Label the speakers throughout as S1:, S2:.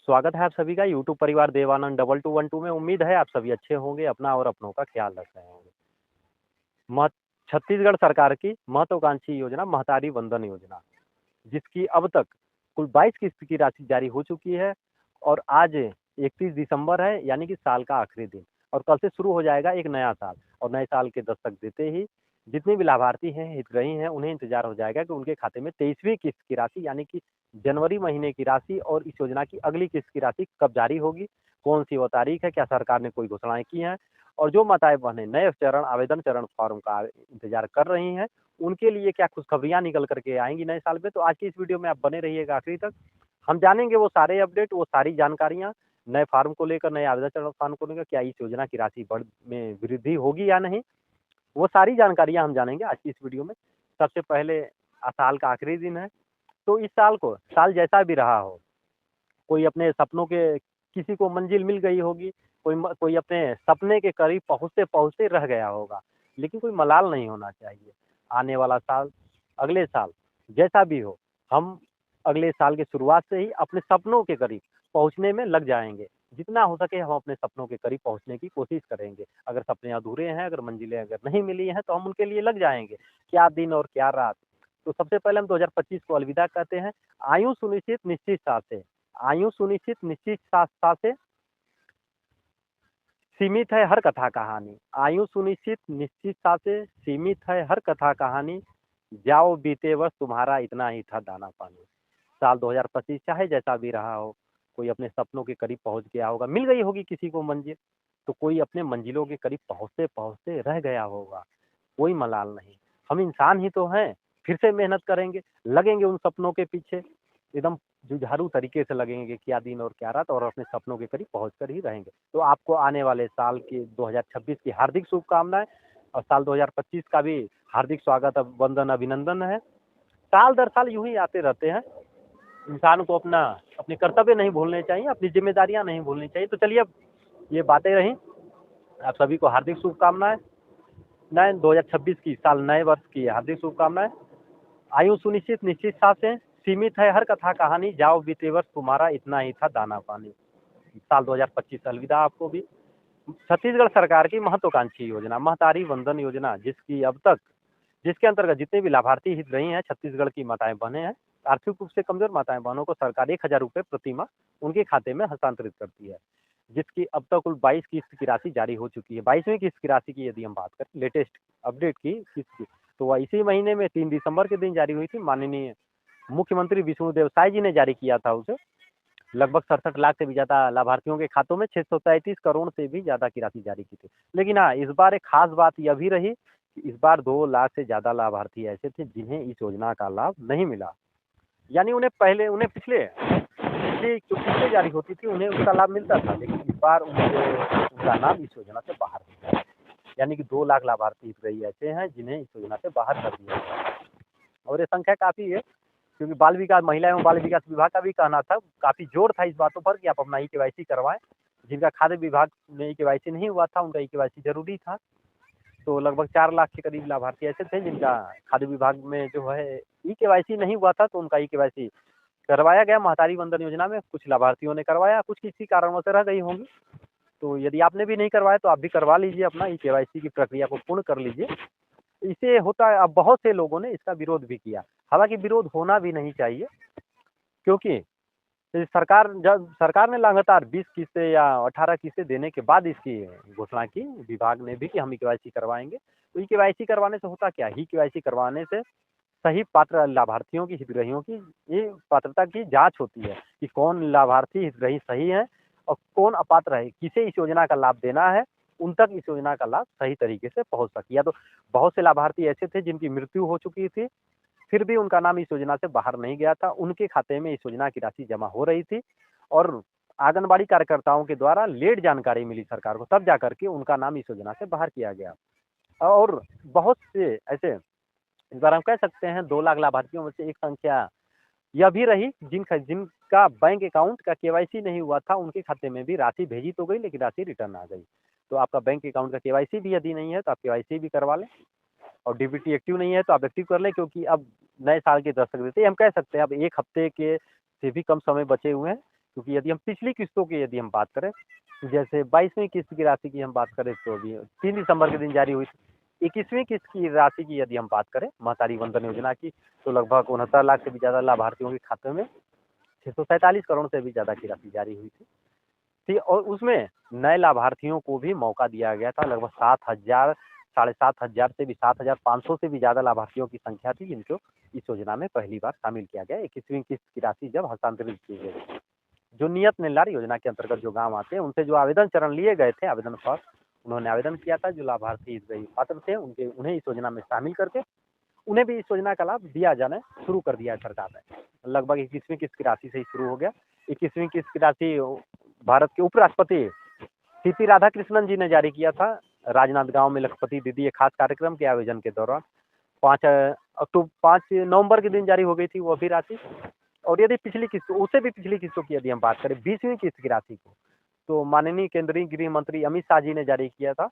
S1: स्वागत है आप सभी का यूट्यूब परिवार देवानंद 2212 में। उम्मीद है आप सभी अच्छे होंगे, अपना और अपनों का ख्याल रख रहे होंगे। मह छत्तीसगढ़ सरकार की महत्वाकांक्षी योजना महतारी वंदन योजना, जिसकी अब तक कुल 22 किस्त की राशि जारी हो चुकी है और आज 31 दिसंबर है, यानी कि साल का आखिरी दिन। और कल से शुरू हो जाएगा एक नया साल और नए साल के दस्तक देते ही जितने भी लाभार्थी हैं, हितग्राही हैं, उन्हें इंतजार हो जाएगा कि उनके खाते में 23वीं किस्त की राशि यानी कि जनवरी महीने की राशि और इस योजना की अगली किस्त की राशि कब जारी होगी, कौन सी वो तारीख है, क्या सरकार ने कोई घोषणाएं की हैं। और जो माताएं बहनें नए चरण आवेदन चरण फॉर्म का इंतजार कर रही हैं, उनके लिए क्या खुशखबरियां निकल करके आएंगी नए साल में। तो आज की इस वीडियो में आप बने रहिएगा आखिरी तक। हम जानेंगे वो सारे अपडेट, वो सारी जानकारियां, नए फार्म को लेकर, नए आवेदन चरण फार्म को लेकर, क्या इस योजना की राशि बढ़ में वृद्धि होगी या नहीं, वो सारी जानकारियां हम जानेंगे आज की इस वीडियो में। सबसे पहले साल का आखिरी दिन है, तो इस साल को साल जैसा भी रहा हो, कोई अपने सपनों के किसी को मंजिल मिल गई होगी, कोई अपने सपने के करीब पहुँचते पहुँचते रह गया होगा, लेकिन कोई मलाल नहीं होना चाहिए। आने वाला साल, अगले साल जैसा भी हो, हम अगले साल की शुरुआत से ही अपने सपनों के करीब पहुँचने में लग जाएंगे। जितना हो सके हम अपने सपनों के करीब पहुँचने की कोशिश करेंगे। अगर सपने अधूरे हैं, अगर मंजिलें अगर नहीं मिली हैं, तो हम उनके लिए लग जाएंगे। क्या दिन और क्या रात। तो सबसे पहले हम 2025 को अलविदा कहते हैं। आयु सुनिश्चित निश्चित सांसें, आयु सुनिश्चित निश्चित सांसें, सीमित है हर कथा कहानी। आयु सुनिश्चित निश्चित सांसें, सीमित है हर कथा कहानी। जाओ बीते वर्ष तुम्हारा इतना ही था दाना पानी। साल 2025 चाहे जैसा भी रहा हो, कोई अपने सपनों के करीब पहुंच गया होगा, मिल गई होगी किसी को मंजिल, तो कोई अपने मंजिलों के करीब पहुंचते पहुंचते रह गया होगा। कोई मलाल नहीं। हम इंसान ही तो हैं, फिर से मेहनत करेंगे, लगेंगे उन सपनों के पीछे, एकदम जुझारू तरीके से लगेंगे कि क्या दिन और क्या रात, और अपने सपनों के करीब पहुँच कर ही रहेंगे। तो आपको आने वाले साल की 2026 की हार्दिक शुभकामनाएँ और साल 2025 का भी हार्दिक स्वागत, वंदन, अभिनंदन है। साल दर साल यूँ ही आते रहते हैं। इंसान को अपने कर्तव्य नहीं भूलने चाहिए, अपनी जिम्मेदारियाँ नहीं भूलनी चाहिए। तो चलिए, अब ये बातें रहीं। आप सभी को हार्दिक शुभकामनाएँ। नए 2026 की साल नए वर्ष की हार्दिक शुभकामनाएँ। आयु सुनिश्चित निश्चित सांसें, सीमित है हर कथा कहानी। जाओ बीते वर्ष तुम्हारा इतना ही था दाना पानी। साल 2025 अलविदा आपको भी। छत्तीसगढ़ सरकार की महत्वाकांक्षी योजना महतारी वंदन योजना, जिसके अंतर्गत जितने भी लाभार्थी हितग्राही हैं, छत्तीसगढ़ की माताएं बहनें हैं, आर्थिक रूप से कमजोर माताएं बहनों को सरकार 1,000 रुपये प्रति माह उनके खाते में हस्तांतरित करती है, जिसकी अब तक कुल 22 किस्त की राशि जारी हो चुकी है। 22वीं किस्त की राशि की यदि हम बात करें, लेटेस्ट अपडेट की किस्त की, तो वह इसी महीने में 3 दिसंबर के दिन जारी हुई थी। माननीय मुख्यमंत्री विष्णुदेव साय जी ने जारी किया था उसे। लगभग 67 लाख से भी ज़्यादा लाभार्थियों के खातों में 633 करोड़ से भी ज़्यादा की राशि जारी की थी। लेकिन हाँ, इस बार एक खास बात यह भी रही कि इस बार 2 लाख से ज़्यादा लाभार्थी ऐसे थे जिन्हें इस योजना का लाभ नहीं मिला। यानी उन्हें पिछले पिछली जो किस्तें जारी होती थी, उन्हें उसका लाभ मिलता था, लेकिन इस बार उनका नाम इस योजना से बाहर हो गया। यानी कि 2 लाख लाभार्थी हितग्राही ऐसे हैं जिन्हें इस योजना से बाहर कर दिया गया। और ये संख्या काफ़ी है, क्योंकि बाल विकास, महिला एवं बाल विकास विभाग का भी कहना था, काफ़ी जोर था इस बातों पर कि आप अपना ई-केवाईसी करवाएँ। जिनका खाद्य विभाग में ई-केवाईसी नहीं हुआ था, उनका ई-केवाईसी ज़रूरी था। तो लगभग 4 लाख के करीब लाभार्थी ऐसे थे जिनका खाद्य विभाग में जो है ई-केवाईसी नहीं हुआ था, तो उनका ई-केवाईसी करवाया गया। महतारी वंदन योजना में कुछ लाभार्थियों ने करवाया, कुछ किसी कारणों से रह गई होंगी। तो यदि आपने भी नहीं करवाया तो आप भी करवा लीजिए, अपना ई-केवाईसी की प्रक्रिया को पूर्ण कर लीजिए। इससे होता है, अब बहुत से लोगों ने इसका विरोध भी किया। हालाँकि विरोध होना भी नहीं चाहिए, क्योंकि जब सरकार ने लगातार 20 किस्तें या 18 किस्तें देने के बाद इसकी घोषणा की विभाग ने भी कि हम ई-केवाईसी करवाएँगे। तो ई-केवाईसी करवाने से होता क्या है, ई-केवाईसी करवाने से सही पात्र लाभार्थियों की, हितग्राहियों की ये पात्रता की जाँच होती है कि कौन लाभार्थी हितग्राही सही है और कौन अपात्र है, किसे इस योजना का लाभ देना है, उन तक इस योजना का लाभ सही तरीके से पहुँच सके। या तो बहुत से लाभार्थी ऐसे थे जिनकी मृत्यु हो चुकी थी, फिर भी उनका नाम इस योजना से बाहर नहीं गया था, उनके खाते में इस योजना की राशि जमा हो रही थी और आंगनबाड़ी कार्यकर्ताओं के द्वारा लेट जानकारी मिली सरकार को, तब जाकर के उनका नाम इस योजना से बाहर किया गया। और बहुत से ऐसे, इस बार हम कह सकते हैं 2 लाख लाभार्थियों में से एक संख्या यह भी रही जिनका बैंक अकाउंट का केवाईसी नहीं हुआ था, उनके खाते में भी राशि भेजी तो गई, लेकिन राशि रिटर्न आ गई। तो आपका बैंक अकाउंट का केवाईसी भी यदि नहीं है तो आप केवाईसी भी करवा लें, और डीबीटी एक्टिव नहीं है तो आप एक्टिव कर लें, क्योंकि अब नए साल के दस्तक देते ही हम कह सकते हैं अब 1 हफ्ते के से भी कम समय बचे हुए हैं क्योंकि यदि हम पिछली किस्तों की यदि हम बात करें, जैसे 22वीं किस्त की राशि की हम बात करें तो अभी 3 दिसंबर के दिन जारी हुई थी। 21वीं किस्त की राशि की यदि हम बात करें महतारी वंदन योजना की, तो लगभग 69 लाख से भी ज़्यादा लाभार्थियों के खाते में 647 करोड़ से भी ज़्यादा की राशि जारी हुई थी। ठीक, और उसमें नए लाभार्थियों को भी मौका दिया गया था। लगभग 7,000 साढ़े 7,000 से भी 7,500 से भी ज़्यादा लाभार्थियों की संख्या थी जिनको इस योजना में पहली बार शामिल किया गया। 21वीं किस्त की राशि जब हस्तांतरित की गई, जो नियत निर्धार योजना के अंतर्गत जो गांव आते हैं उनसे जो आवेदन चरण लिए गए थे, आवेदन फॉर्म उन्होंने आवेदन किया था, जो लाभार्थी पात्र थे उन्हें इस योजना में शामिल करके उन्हें भी इस योजना का लाभ दिया जाना शुरू कर दिया है सरकार ने। लगभग 21वीं किस्त की राशि से ही शुरू हो गया। 21वीं किस्त की राशि भारत के उपराष्ट्रपति सीपी राधाकृष्णन जी ने जारी किया था। राजनांदगांव में लखपति दीदी एक खास कार्यक्रम के आयोजन के दौरान 5 नवंबर के दिन जारी हो गई थी वो भी राशि। और यदि पिछली किस्त, उससे भी पिछली किस्तों की यदि हम बात करें 20वीं किस्त की राशि को, तो माननीय केंद्रीय गृह मंत्री अमित शाह जी ने जारी किया था।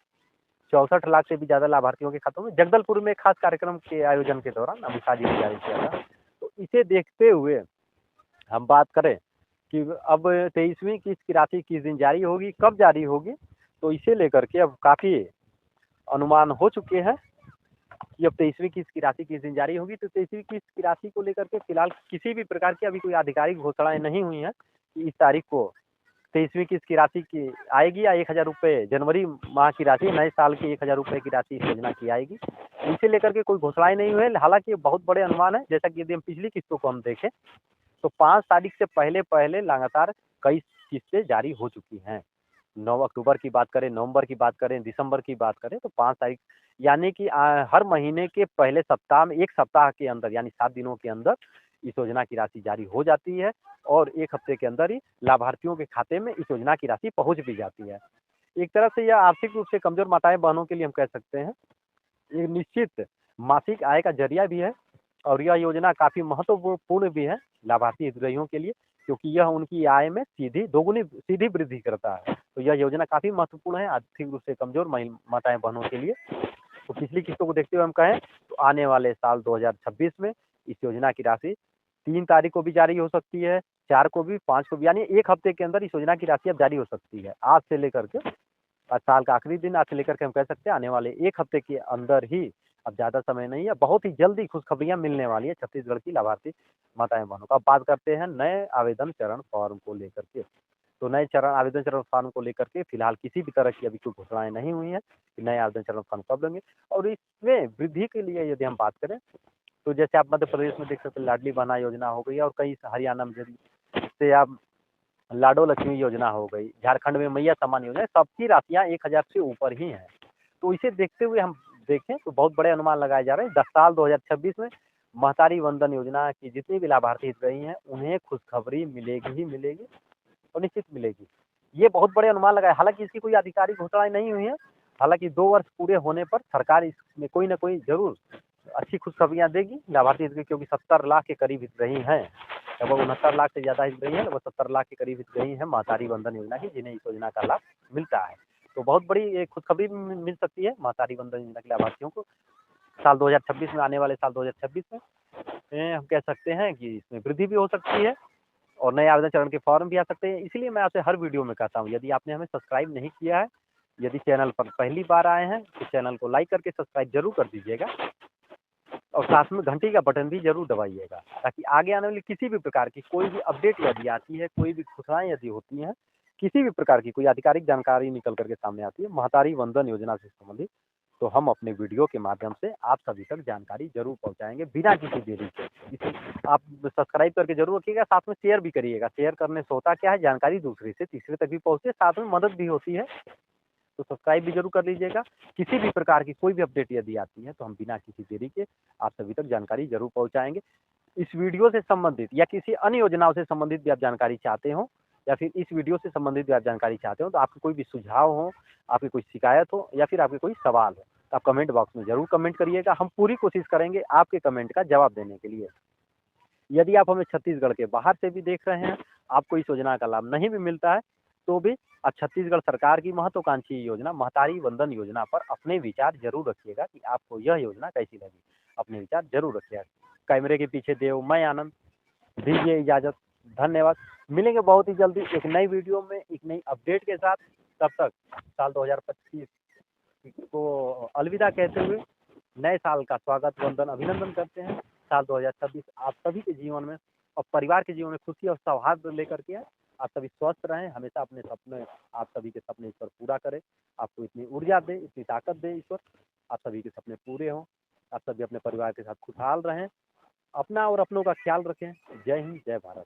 S1: 64 लाख से भी ज़्यादा लाभार्थियों के खातों में जगदलपुर में खास कार्यक्रम के आयोजन के दौरान अमित शाह जी ने जारी किया था। तो इसे देखते हुए हम बात करें कि अब 23वीं किस्त की राशि किस दिन जारी होगी, कब जारी होगी, तो इसे लेकर के अब काफ़ी अनुमान हो चुके हैं कि अब 23वीं किस्त की राशि किस दिन जारी होगी। तो 23वीं किस्त की राशि को लेकर के फिलहाल किसी भी प्रकार की अभी कोई आधिकारिक घोषणाएं नहीं हुई हैं कि इस तारीख को 23वीं किस्त की राशि की आएगी या 1,000 रुपये जनवरी माह की राशि, नए साल की 1,000 रुपये की राशि इस योजना की आएगी। इसे लेकर के कोई घोषणाएं नहीं हुई है। हालांकि ये बहुत बड़े अनुमान है। जैसा कि यदि हम पिछली किस्तों को हम देखें तो 5 तारीख से पहले लगातार कई किस्तें जारी हो चुकी हैं। 9 अक्टूबर की बात करें, नवंबर की बात करें, दिसंबर की बात करें, तो 5 तारीख यानी कि हर महीने के पहले सप्ताह में 1 सप्ताह के अंदर यानी 7 दिनों के अंदर इस योजना की राशि जारी हो जाती है और 1 हफ्ते के अंदर ही लाभार्थियों के खाते में इस योजना की राशि पहुँच भी जाती है। एक तरह से यह आर्थिक रूप से कमज़ोर माताएँ-बहनों के लिए हम कह सकते हैं, एक निश्चित मासिक आय का ज़रिया भी है और यह योजना काफ़ी महत्वपूर्ण भी है लाभार्थी हितग्राहियों के लिए, क्योंकि यह उनकी आय में सीधी वृद्धि करता है। तो यह योजना काफ़ी महत्वपूर्ण है आर्थिक रूप से कमज़ोर माताएँ-बहनों के लिए। तो पिछली किस्तों को देखते हुए हम कहें तो आने वाले साल 2026 में इस योजना की राशि 3 तारीख को भी जारी हो सकती है, 4 को भी, 5 को भी, यानी 1 हफ्ते के अंदर इस योजना की राशि अब जारी हो सकती है। आज से लेकर के साल का आखिरी दिन, आज से लेकर के हम कह सकते हैं आने वाले 1 हफ्ते के अंदर ही, अब ज़्यादा समय नहीं है, बहुत ही जल्दी खुशखबरियाँ मिलने वाली है छत्तीसगढ़ की लाभार्थी माताएँ-बहनों को। अब बात करते हैं नए आवेदन चरण फॉर्म को लेकर के। तो नए आवेदन चरण फॉर्म को लेकर के फिलहाल किसी भी तरह की अभी कोई घोषणाएँ नहीं हुई हैं कि नए आवेदन चरण फॉर्म कब लेंगे। और इसमें वृद्धि के लिए यदि हम बात करें तो जैसे आप मध्य प्रदेश में देख सकते हैं लाडली बहना योजना हो गई और कई हरियाणा में जैसे आप लाडो लक्ष्मी योजना हो गई, झारखंड में मैया सम्मान योजना, सबकी राशियाँ 1,000 से ऊपर ही हैं। तो इसे देखते हुए हम देखें तो बहुत बड़े अनुमान लगाए जा रहे हैं। 10 साल 2026 में महतारी वंदन योजना की जितनी भी लाभार्थी हितग्राही हैं, उन्हें खुशखबरी मिलेगी ही मिलेगी और निश्चित मिलेगी। ये बहुत बड़े अनुमान लगाए, हालाँकि इसकी कोई आधिकारिक घोषणाएँ नहीं हुई हैं। हालाँकि 2 वर्ष पूरे होने पर सरकार इसमें कोई न कोई ज़रूर अच्छी खुशखबरियाँ देगी लाभार्थी हितग्राही, क्योंकि 70 लाख के करीब हितग्राही हैं। लगभग 69 लाख से ज़्यादा हितग्राही हैं, लगभग 70 लाख के करीब हितग्राही हैं महतारी वंदन योजना की, जिन्हें इस योजना का लाभ मिलता है। तो बहुत बड़ी एक खुशखबरी मिल सकती है महतारी वंदन योजना के लाभार्थियों को। साल 2026 में, आने वाले साल 2026 में हम कह सकते हैं कि इसमें वृद्धि भी हो सकती है और नए आवेदन चरण के फॉर्म भी आ सकते हैं। इसीलिए मैं आपसे हर वीडियो में कहता हूँ, यदि आपने हमें सब्सक्राइब नहीं किया है, यदि चैनल पर पहली बार आए हैं तो चैनल को लाइक करके सब्सक्राइब जरूर कर दीजिएगा और साथ में घंटी का बटन भी जरूर दबाइएगा, ताकि आगे आने वाली किसी भी प्रकार की कोई भी अपडेट यदि आती है, कोई भी घोषणाएं यदि होती हैं, किसी भी प्रकार की कोई आधिकारिक जानकारी निकल करके सामने आती है महतारी वंदन योजना से संबंधित, तो हम अपने वीडियो के माध्यम से आप सभी तक जानकारी जरूर पहुंचाएंगे बिना किसी देरी के। इसे आप सब्सक्राइब करके जरूर रखिएगा, साथ में शेयर भी करिएगा। शेयर करने से होता क्या है, जानकारी दूसरे से तीसरे तक भी पहुंचती है, साथ में मदद भी होती है। तो सब्सक्राइब भी जरूर कर लीजिएगा। किसी भी प्रकार की कोई भी अपडेट यदि आती है तो हम बिना किसी देरी के आप सभी तक जानकारी जरूर पहुंचाएंगे। इस वीडियो से संबंधित या किसी अन्य योजनाओं से संबंधित भी आप जानकारी चाहते हो या फिर इस वीडियो से संबंधित भी आप जानकारी चाहते हो, तो आपके कोई भी सुझाव हो, आपकी कोई शिकायत हो या फिर आपके कोई सवाल हो, तो आप कमेंट बॉक्स में जरूर कमेंट करिएगा। हम पूरी कोशिश करेंगे आपके कमेंट का जवाब देने के लिए। यदि आप हमें छत्तीसगढ़ के बाहर से भी देख रहे हैं, आपको इस योजना का लाभ नहीं भी मिलता है, तो भी आप छत्तीसगढ़ सरकार की महत्वाकांक्षी योजना महतारी वंदन योजना पर अपने विचार जरूर रखिएगा कि आपको यह योजना कैसी लगी। अपने विचार जरूर रखिएगा। कैमरे के पीछे देव, मैं आनंद, दीजिए इजाज़त। धन्यवाद। मिलेंगे बहुत ही जल्दी एक नई वीडियो में, एक नई अपडेट के साथ। तब तक साल 2025 को अलविदा कहते हुए नए साल का स्वागत, वंदन, अभिनंदन करते हैं। साल 2026 आप सभी के जीवन में और परिवार के जीवन में खुशी और सौहार्द लेकर के आए। आप सभी स्वस्थ रहें, हमेशा अपने सपने, आप सभी के सपने ईश्वर पूरा करे। आपको इतनी ऊर्जा दे, इतनी ताकत दे ईश्वर, आप सभी के सपने पूरे हों। आप सभी अपने परिवार के साथ खुशहाल रहें, अपना और अपनों का ख्याल रखें। जय हिंद, जय भारत।